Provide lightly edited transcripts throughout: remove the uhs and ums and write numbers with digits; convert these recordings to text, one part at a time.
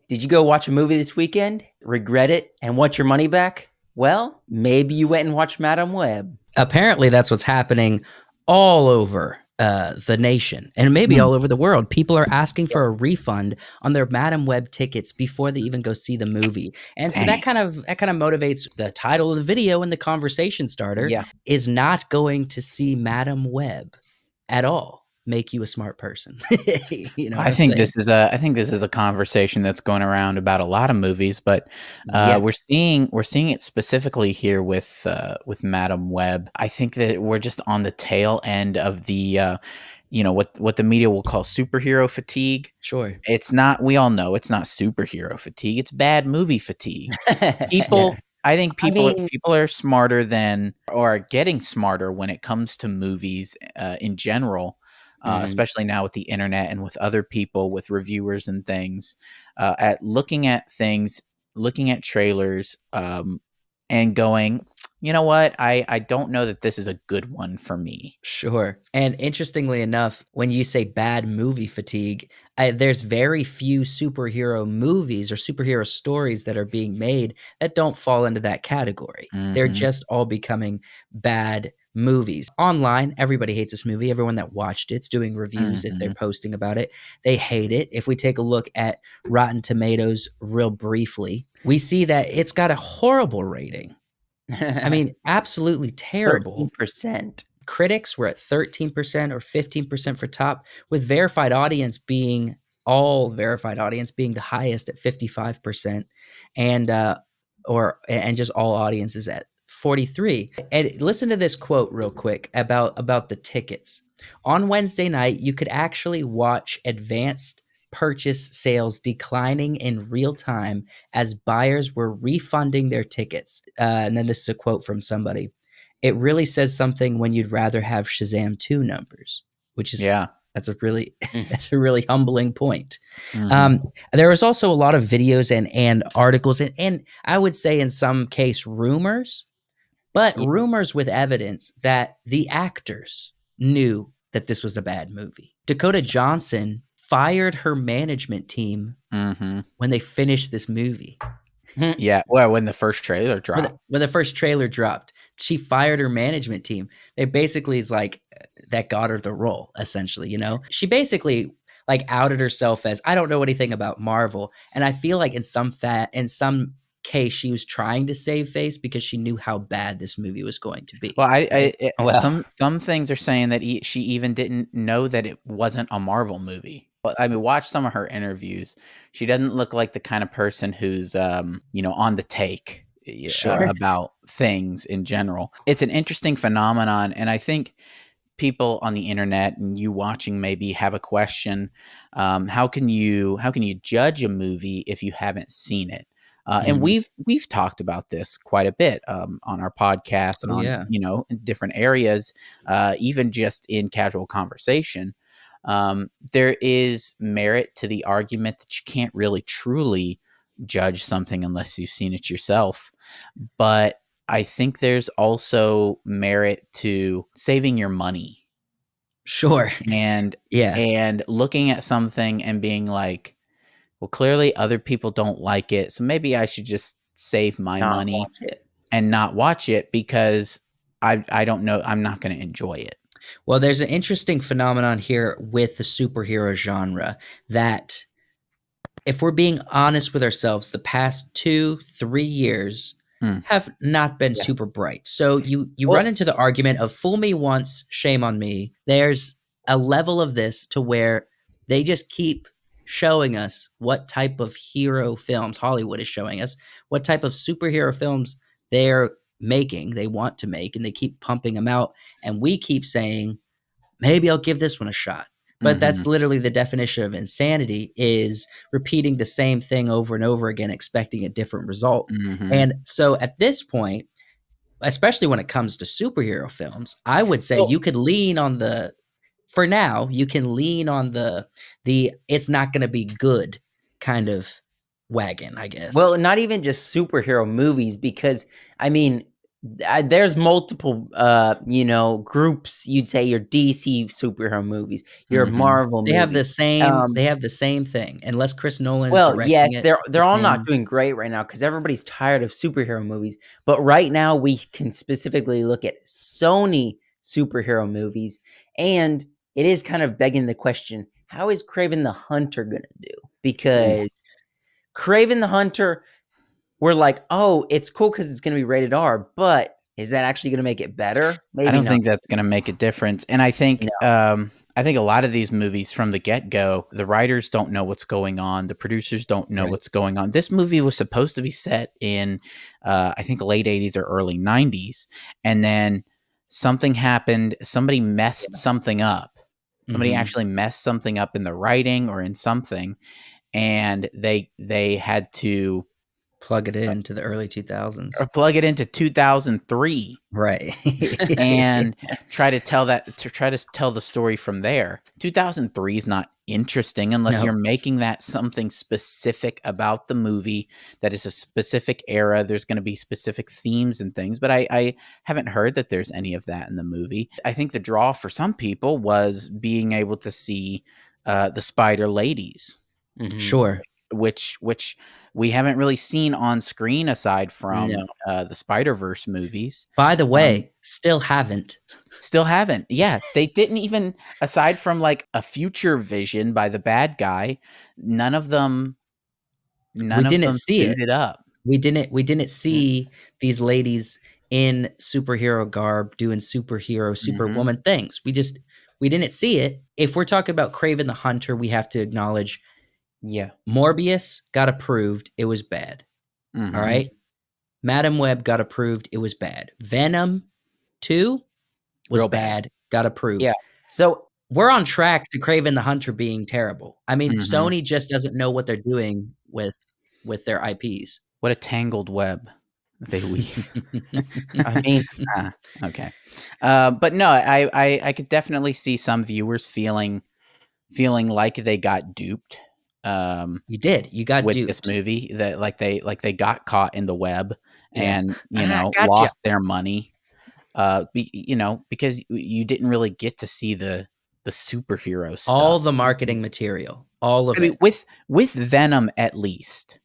Did you go watch a movie this weekend, regret it, and want your money back? Well, maybe you went and watched Madame Web. Apparently, that's what's happening all over the nation and maybe all over the world. People are asking for a refund on their Madame Web tickets before they even go see the movie. And so that Dang. kind of motivates the title of the video and the conversation starter. Yeah. Is not going to see Madame Web at all make you a smart person? You know what I I'm think saying? I think this is a conversation that's going around about a lot of movies, but Yeah. we're seeing it specifically here with Madam Web. I think that we're just on the tail end of the what the media will call superhero fatigue. Sure. It's not. We all know it's not superhero fatigue. It's bad movie fatigue. People. Yeah. I think I mean, people are smarter than, or are getting smarter when it comes to movies in general, especially now with the internet and with other people, with reviewers and things, at looking at things, looking at trailers, and going, you know what? I don't know that this is a good one for me. Sure. And interestingly enough, when you say bad movie fatigue, there's very few superhero movies or superhero stories that are being made that don't fall into that category. They're Mhm. just all becoming bad movies. Online, everybody hates this movie. Everyone that watched it's doing reviews if they're Mhm. posting about it. They hate it. If we take a look at Rotten Tomatoes real briefly, we see that it's got a horrible rating. I mean, absolutely terrible. 13%. Critics were at 13% or 15% for top, with verified audience being all verified audience being the highest at 55%, and just all audiences at 43. And listen to this quote real quick about the tickets. On Wednesday night, you could actually watch advanced purchase sales declining in real time as buyers were refunding their tickets. And then this is a quote from somebody. It really says something when you'd rather have Shazam 2 numbers, which is Yeah. that's a really that's a really humbling point. Mhm. There was also a lot of videos and articles and I would say in some case rumors, but Yeah. rumors with evidence that the actors knew that this was a bad movie. Dakota Johnson fired her management team Mhm. when they finished this movie. Yeah. Well, when the first trailer dropped. When the first trailer dropped, she fired her management team. It basically is like that got her the role, essentially, you know? She basically like outed herself as I don't know anything about Marvel. And I feel like in some case she was trying to save face because she knew how bad this movie was going to be. Well, Right? Well, some things are saying that she even didn't know that it wasn't a Marvel movie. But I mean, watch some of her interviews. She doesn't look like the kind of person who's on the take Sure. about things in general. It's an interesting phenomenon, and I think people on the internet and you watching maybe have a question. How can you judge a movie if you haven't seen it? And Mhm. we've talked about this quite a bit on our podcast and Oh on yeah. in different areas, even just in casual conversation. There is merit to the argument that you can't really truly judge something unless you've seen it yourself, but I think there's also merit to saving your money Sure. and Yeah. looking at something and being like, well, clearly other people don't like it, so maybe I should just save my not money watch it. and not watch it because I don't know, I'm not going to enjoy it. Well, there's an interesting phenomenon here with the superhero genre that if we're being honest with ourselves, the past 2-3 years Mm. have not been Yeah. super bright. So you Well- run into the argument of fool me once, shame on me. There's a level of this to where they just keep showing us what type of hero films Hollywood is showing us, what type of superhero films they're making, they want to make, and they keep pumping them out. And we keep saying, maybe I'll give this one a shot. But that's Mhm. literally the definition of insanity is repeating the same thing over and over again, expecting a different result. Mhm. And so at this point, especially when it comes to superhero films, I would say Well- you could lean on for now, you can lean on the it's not going to be good kind of wagon, I guess. Well, not even just superhero movies, because I mean, There's multiple, groups. You'd say your DC superhero movies, your Mhm. Marvel They have movies. the same they have the same thing, unless Chris Nolan is Well, directing yes, it, it's they're the all not same. doing great right now because everybody's tired of superhero movies. But right now, we can specifically look at Sony superhero movies, and it is kind of begging the question: how is Craven the Hunter gonna do? Ooh. Because Craven the Hunter, we're like, oh, it's cool because it's gonna be rated R, but is that actually gonna make it better? I Maybe don't not. think that's gonna make a difference, and No. I think a lot of these movies from the get-go, the writers don't know what's going on, the producers don't know Right. what's going on. This movie was supposed to be set in, I think late '80s or early '90s, and then something happened, somebody messed something up. Somebody Mhm. actually messed something up in the writing or in something, and they had to, Plug it into the early 2000s. plug it into 2003 Right. and try to tell the story from there. 2003 is not interesting unless you're No. making that something specific about the movie that is a specific era. There's going to be specific themes and things, but I haven't heard that there's any of that in the movie. I think the draw for some people was being able to see the Spider Ladies, Mhm. Sure. which we haven't really seen on screen aside from No. the Spider Verse movies. By the Um, way, still haven't. Still haven't. Yeah, they didn't even, aside from like a future vision by the bad guy, none of them We none of didn't them see it. suited up. We didn't Mm, see these ladies in superhero garb doing superhero, mhm. superwoman things. We didn't see it. If we're talking about Craven the Hunter, we have to acknowledge Yeah. Morbius got approved. It was bad. All Mhm. right. Madam Web got approved. It was bad. Venom 2 was Real bad. bad. Got Yeah. approved. So We're on track to Craven the Hunter being terrible. I mean, Mhm. Sony just doesn't know what they're doing with their IPs. What a tangled web they weave. I mean, Ah, okay. But no, I could definitely see some viewers feeling like they got duped, um, You did. You got with this duped. movie, that like they got caught in the web Yeah. and, gotcha. lost their money. Because you didn't really get to see the superhero All stuff. the marketing material, all I of mean, it. with Venom at least,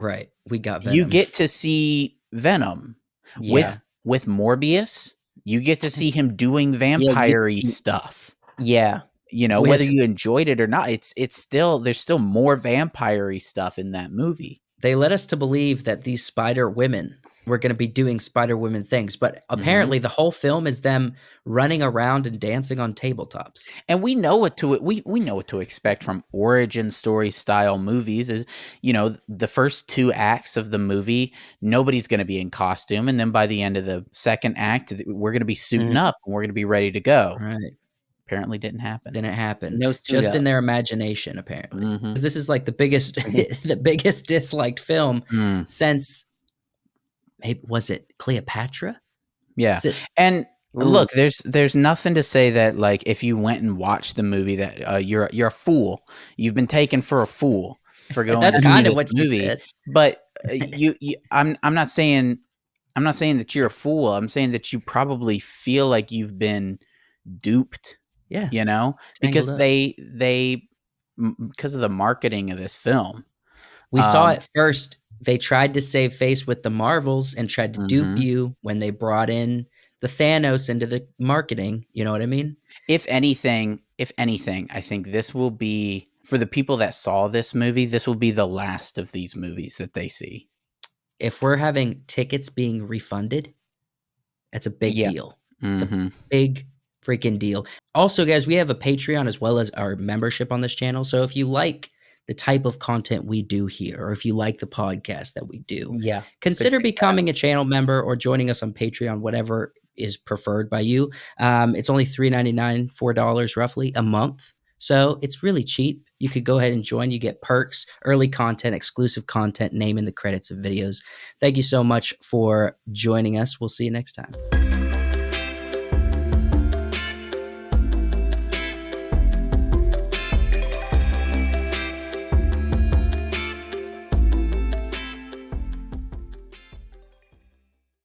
Right. We got you Venom. get to see Venom. Yeah. With Morbius, you get to see him doing Yeah, vampire-y stuff. yeah. Whether With you enjoyed it or not, it's still, there's still more vampire-y stuff in that movie. They led us to believe that these Spider Women were going to be doing Spider Women things, but Mhm. apparently the whole film is them running around and dancing on tabletops. And we know what to expect from origin story style movies. Is, the first two acts of the movie, nobody's going to be in costume, and then by the end of the second act, we're going to be suiting Mhm. up and we're going to be ready to go. Right. Apparently didn't happen. Didn't happen. No suit Just up. in their imagination, apparently. Mhm. 'Cause this is like the biggest the biggest disliked film Mm, since was it Cleopatra? yeah. Is it And Ooh. look, there's nothing to say that, like, if you went and watched the movie, that you're a fool. You've been taken for a fool for going that's to I see kind mean, of this what she movie. said. But I'm not saying that you're a fool. I'm saying that you probably feel like you've been duped, Yeah, tangled because up. because of the marketing of this film. We saw Um, it first. They tried to save face with the Marvels and tried to dupe mhm. you when they brought in the Thanos into the marketing. You know what I mean? If anything, I think this will be, for the people that saw this movie, this will be the last of these movies that they see. If we're having tickets being refunded, that's a big yeah. deal. It's a Mhm. big freaking deal. Also, guys, we have a Patreon as well as our membership on this channel. So if you like the type of content we do here, or if you like the podcast that we do, Yeah. Good consider feedback. becoming a channel member or joining us on Patreon, whatever is preferred by you. It's only $3.99, $4 roughly a month. So it's really cheap. You could go ahead and join. You get perks, early content, exclusive content, name in the credits of videos. Thank you so much for joining us. We'll see you next time.